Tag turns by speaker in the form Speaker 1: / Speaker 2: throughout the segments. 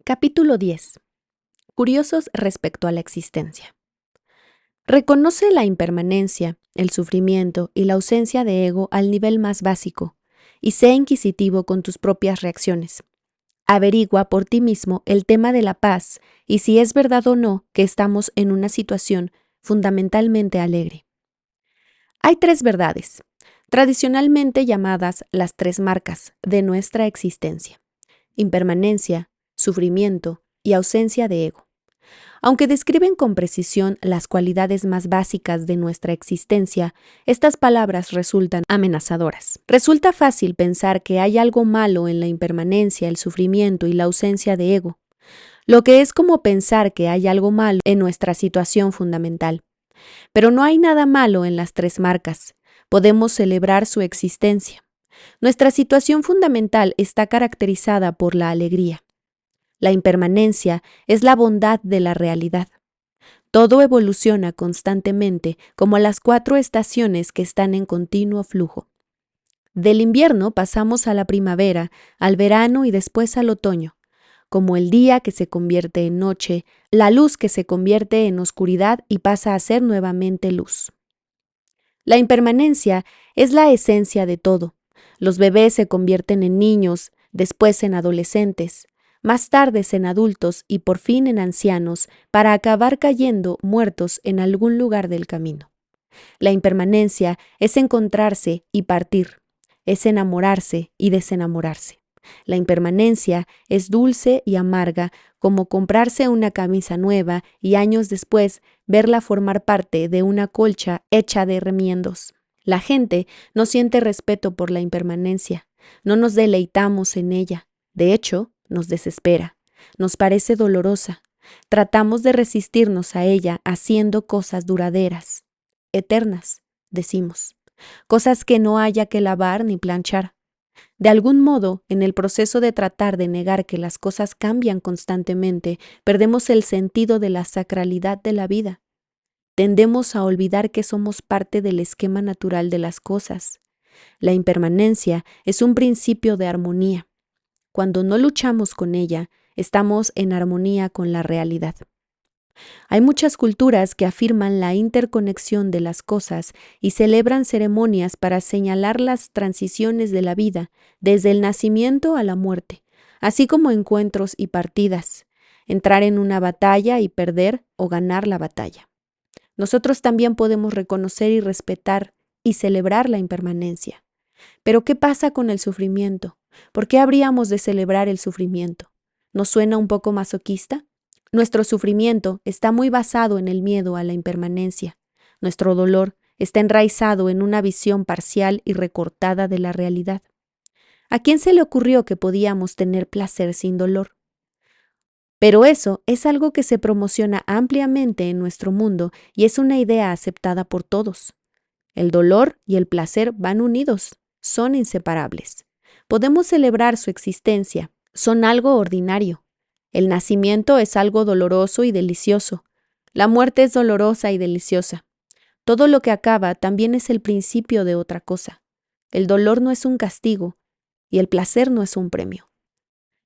Speaker 1: Capítulo 10. Curiosos respecto a la existencia. Reconoce la impermanencia, el sufrimiento y la ausencia de ego al nivel más básico, y sé inquisitivo con tus propias reacciones. Averigua por ti mismo el tema de la paz y si es verdad o no que estamos en una situación fundamentalmente alegre. Hay tres verdades, tradicionalmente llamadas las tres marcas de nuestra existencia: impermanencia, sufrimiento y ausencia de ego. Aunque describen con precisión las cualidades más básicas de nuestra existencia, estas palabras resultan amenazadoras. Resulta fácil pensar que hay algo malo en la impermanencia, el sufrimiento y la ausencia de ego, lo que es como pensar que hay algo malo en nuestra situación fundamental. Pero no hay nada malo en las tres marcas. Podemos celebrar su existencia. Nuestra situación fundamental está caracterizada por la alegría. La impermanencia es la bondad de la realidad. Todo evoluciona constantemente como las 4 estaciones que están en continuo flujo. Del invierno pasamos a la primavera, al verano y después al otoño, como el día que se convierte en noche, la luz que se convierte en oscuridad y pasa a ser nuevamente luz. La impermanencia es la esencia de todo. Los bebés se convierten en niños, después en adolescentes, más tarde en adultos y por fin en ancianos, para acabar cayendo muertos en algún lugar del camino. La impermanencia es encontrarse y partir, es enamorarse y desenamorarse. La impermanencia es dulce y amarga, como comprarse una camisa nueva y años después verla formar parte de una colcha hecha de remiendos. La gente no siente respeto por la impermanencia, no nos deleitamos en ella, de hecho, nos desespera, nos parece dolorosa. Tratamos de resistirnos a ella haciendo cosas duraderas, eternas, decimos, cosas que no haya que lavar ni planchar. De algún modo, en el proceso de tratar de negar que las cosas cambian constantemente, perdemos el sentido de la sacralidad de la vida. Tendemos a olvidar que somos parte del esquema natural de las cosas. La impermanencia es un principio de armonía. Cuando no luchamos con ella, estamos en armonía con la realidad. Hay muchas culturas que afirman la interconexión de las cosas y celebran ceremonias para señalar las transiciones de la vida, desde el nacimiento a la muerte, así como encuentros y partidas, entrar en una batalla y perder o ganar la batalla. Nosotros también podemos reconocer y respetar y celebrar la impermanencia. Pero ¿qué pasa con el sufrimiento? ¿Por qué habríamos de celebrar el sufrimiento? ¿Nos suena un poco masoquista? Nuestro sufrimiento está muy basado en el miedo a la impermanencia. Nuestro dolor está enraizado en una visión parcial y recortada de la realidad. ¿A quién se le ocurrió que podíamos tener placer sin dolor? Pero eso es algo que se promociona ampliamente en nuestro mundo y es una idea aceptada por todos. El dolor y el placer van unidos, son inseparables. Podemos celebrar su existencia, son algo ordinario. El nacimiento es algo doloroso y delicioso. La muerte es dolorosa y deliciosa. Todo lo que acaba también es el principio de otra cosa. El dolor no es un castigo y el placer no es un premio.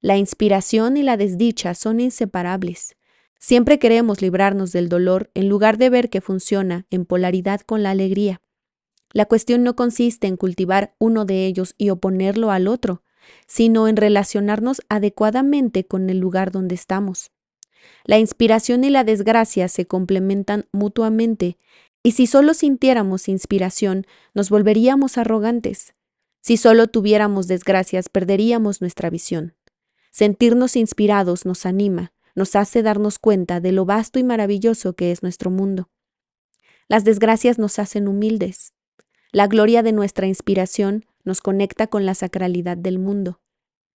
Speaker 1: La inspiración y la desdicha son inseparables. Siempre queremos librarnos del dolor en lugar de ver que funciona en polaridad con la alegría. La cuestión no consiste en cultivar uno de ellos y oponerlo al otro, sino en relacionarnos adecuadamente con el lugar donde estamos. La inspiración y la desgracia se complementan mutuamente, y si solo sintiéramos inspiración, nos volveríamos arrogantes. Si solo tuviéramos desgracias, perderíamos nuestra visión. Sentirnos inspirados nos anima, nos hace darnos cuenta de lo vasto y maravilloso que es nuestro mundo. Las desgracias nos hacen humildes. La gloria de nuestra inspiración nos conecta con la sacralidad del mundo.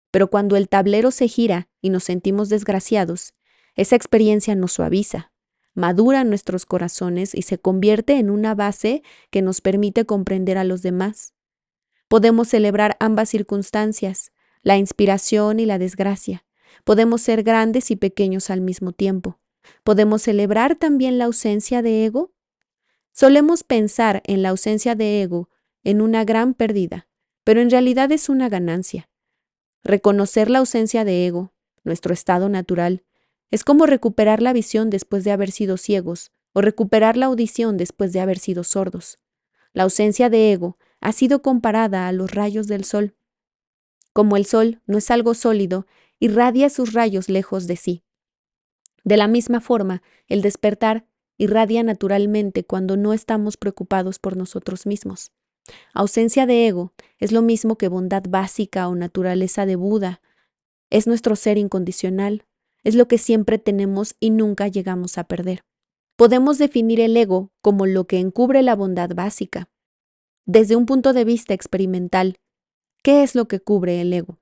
Speaker 1: Pero cuando el tablero se gira y nos sentimos desgraciados, esa experiencia nos suaviza, madura nuestros corazones y se convierte en una base que nos permite comprender a los demás. Podemos celebrar ambas circunstancias, la inspiración y la desgracia. Podemos ser grandes y pequeños al mismo tiempo. ¿Podemos celebrar también la ausencia de ego? Solemos pensar en la ausencia de ego en una gran pérdida, pero en realidad es una ganancia. Reconocer la ausencia de ego nuestro estado natural, es como recuperar la visión después de haber sido ciegos o recuperar la audición después de haber sido sordos. La ausencia de ego ha sido comparada a los rayos del sol. Como el sol no es algo sólido, irradia sus rayos lejos de sí. De la misma forma, el despertar irradia naturalmente cuando no estamos preocupados por nosotros mismos. Ausencia de ego es lo mismo que bondad básica o naturaleza de Buda. Es nuestro ser incondicional, es lo que siempre tenemos y nunca llegamos a perder. Podemos definir el ego como lo que encubre la bondad básica. Desde un punto de vista experimental, ¿qué es lo que cubre el ego?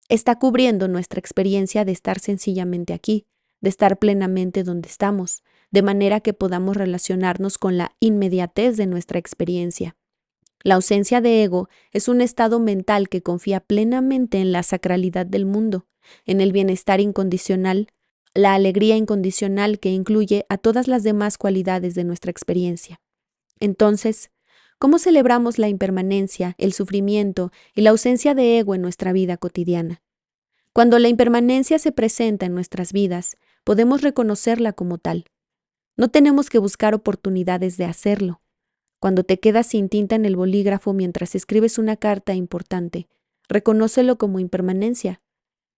Speaker 1: Está cubriendo nuestra experiencia de estar sencillamente aquí, de estar plenamente donde estamos, de manera que podamos relacionarnos con la inmediatez de nuestra experiencia. La ausencia de ego es un estado mental que confía plenamente en la sacralidad del mundo, en el bienestar incondicional, la alegría incondicional que incluye a todas las demás cualidades de nuestra experiencia. Entonces, ¿cómo celebramos la impermanencia, el sufrimiento y la ausencia de ego en nuestra vida cotidiana? Cuando la impermanencia se presenta en nuestras vidas, podemos reconocerla como tal. No tenemos que buscar oportunidades de hacerlo. Cuando te quedas sin tinta en el bolígrafo mientras escribes una carta importante, reconócelo como impermanencia.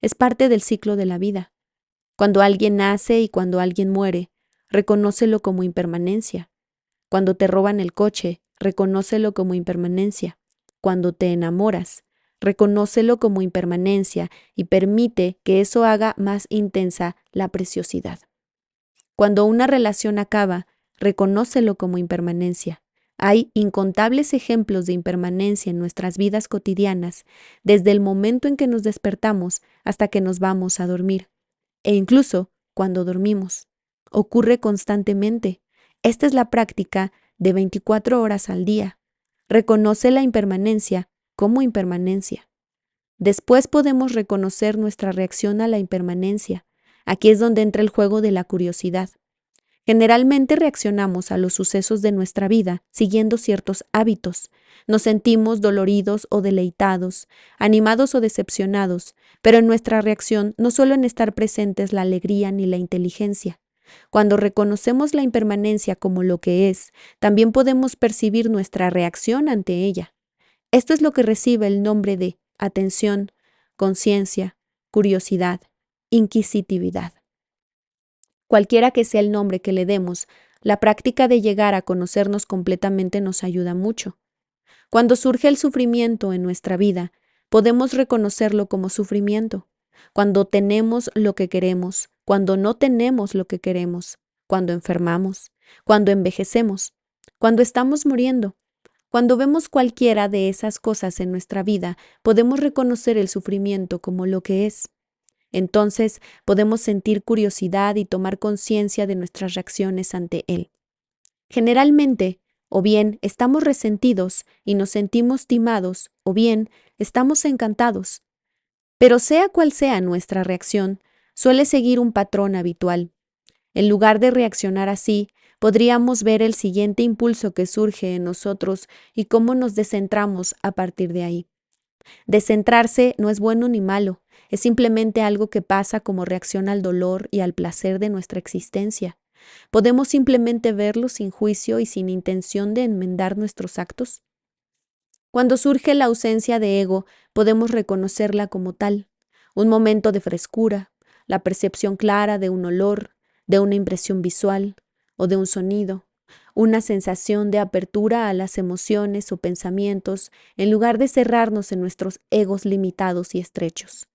Speaker 1: Es parte del ciclo de la vida. Cuando alguien nace y cuando alguien muere, reconócelo como impermanencia. Cuando te roban el coche, reconócelo como impermanencia. Cuando te enamoras, reconócelo como impermanencia y permite que eso haga más intensa la preciosidad. Cuando una relación acaba, reconócelo como impermanencia. Hay incontables ejemplos de impermanencia en nuestras vidas cotidianas, desde el momento en que nos despertamos hasta que nos vamos a dormir, e incluso cuando dormimos. Ocurre constantemente. Esta es la práctica de 24 horas al día. Reconoce la impermanencia como impermanencia. Después podemos reconocer nuestra reacción a la impermanencia. Aquí es donde entra el juego de la curiosidad. Generalmente reaccionamos a los sucesos de nuestra vida siguiendo ciertos hábitos. Nos sentimos doloridos o deleitados, animados o decepcionados, pero en nuestra reacción no suelen estar presentes la alegría ni la inteligencia. Cuando reconocemos la impermanencia como lo que es, también podemos percibir nuestra reacción ante ella. Esto es lo que recibe el nombre de atención, conciencia, curiosidad, inquisitividad. Cualquiera que sea el nombre que le demos, la práctica de llegar a conocernos completamente nos ayuda mucho. Cuando surge el sufrimiento en nuestra vida, podemos reconocerlo como sufrimiento. Cuando tenemos lo que queremos, cuando no tenemos lo que queremos, cuando enfermamos, cuando envejecemos, cuando estamos muriendo. Cuando vemos cualquiera de esas cosas en nuestra vida, podemos reconocer el sufrimiento como lo que es. Entonces podemos sentir curiosidad y tomar conciencia de nuestras reacciones ante él. Generalmente, o bien estamos resentidos y nos sentimos timados, o bien estamos encantados. Pero sea cual sea nuestra reacción, suele seguir un patrón habitual. En lugar de reaccionar así, podríamos ver el siguiente impulso que surge en nosotros y cómo nos descentramos a partir de ahí. Descentrarse no es bueno ni malo, es simplemente algo que pasa como reacción al dolor y al placer de nuestra existencia. ¿Podemos simplemente verlo sin juicio y sin intención de enmendar nuestros actos? Cuando surge la ausencia de ego, podemos reconocerla como tal, un momento de frescura, la percepción clara de un olor, de una impresión visual o de un sonido, una sensación de apertura a las emociones o pensamientos en lugar de cerrarnos en nuestros egos limitados y estrechos.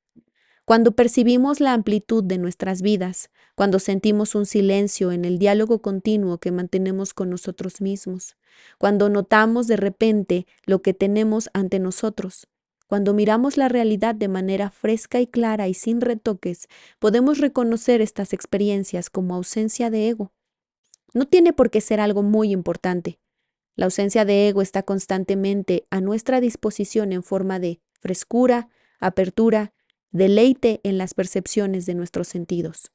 Speaker 1: Cuando percibimos la amplitud de nuestras vidas, cuando sentimos un silencio en el diálogo continuo que mantenemos con nosotros mismos, cuando notamos de repente lo que tenemos ante nosotros, cuando miramos la realidad de manera fresca y clara y sin retoques, podemos reconocer estas experiencias como ausencia de ego. No tiene por qué ser algo muy importante. La ausencia de ego está constantemente a nuestra disposición en forma de frescura, apertura, deleite en las percepciones de nuestros sentidos.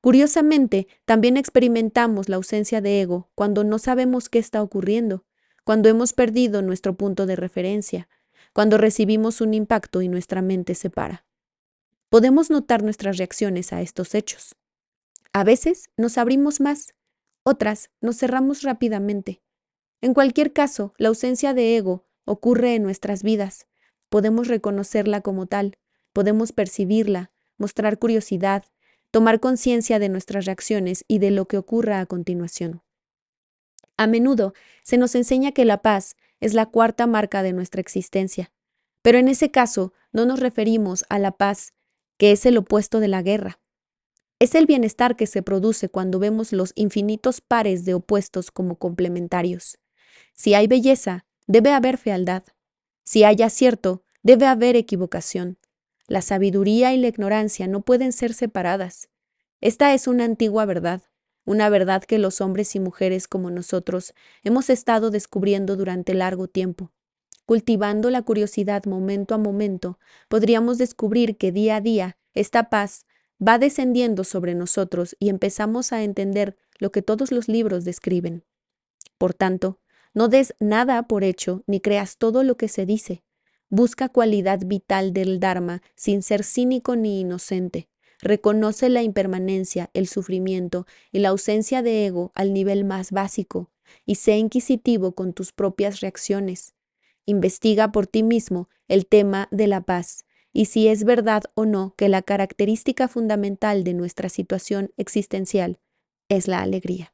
Speaker 1: Curiosamente, también experimentamos la ausencia de ego cuando no sabemos qué está ocurriendo, cuando hemos perdido nuestro punto de referencia, cuando recibimos un impacto y nuestra mente se para. Podemos notar nuestras reacciones a estos hechos. A veces nos abrimos más, otras nos cerramos rápidamente. En cualquier caso, la ausencia de ego ocurre en nuestras vidas. Podemos reconocerla como tal, podemos percibirla, mostrar curiosidad, tomar conciencia de nuestras reacciones y de lo que ocurra a continuación. A menudo se nos enseña que la paz es la cuarta marca de nuestra existencia, pero en ese caso no nos referimos a la paz, que es el opuesto de la guerra. Es el bienestar que se produce cuando vemos los infinitos pares de opuestos como complementarios. Si hay belleza, debe haber fealdad. Si hay acierto, debe haber equivocación. La sabiduría y la ignorancia no pueden ser separadas. Esta es una antigua verdad, una verdad que los hombres y mujeres como nosotros hemos estado descubriendo durante largo tiempo. Cultivando la curiosidad momento a momento, podríamos descubrir que día a día esta paz va descendiendo sobre nosotros y empezamos a entender lo que todos los libros describen. Por tanto, no des nada por hecho ni creas todo lo que se dice. Busca cualidad vital del Dharma sin ser cínico ni inocente. Reconoce la impermanencia, el sufrimiento y la ausencia de ego al nivel más básico y sé inquisitivo con tus propias reacciones. Investiga por ti mismo el tema de la paz y si es verdad o no que la característica fundamental de nuestra situación existencial es la alegría.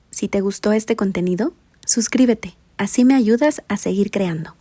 Speaker 1: Si te gustó este contenido, suscríbete, así me ayudas a seguir creando.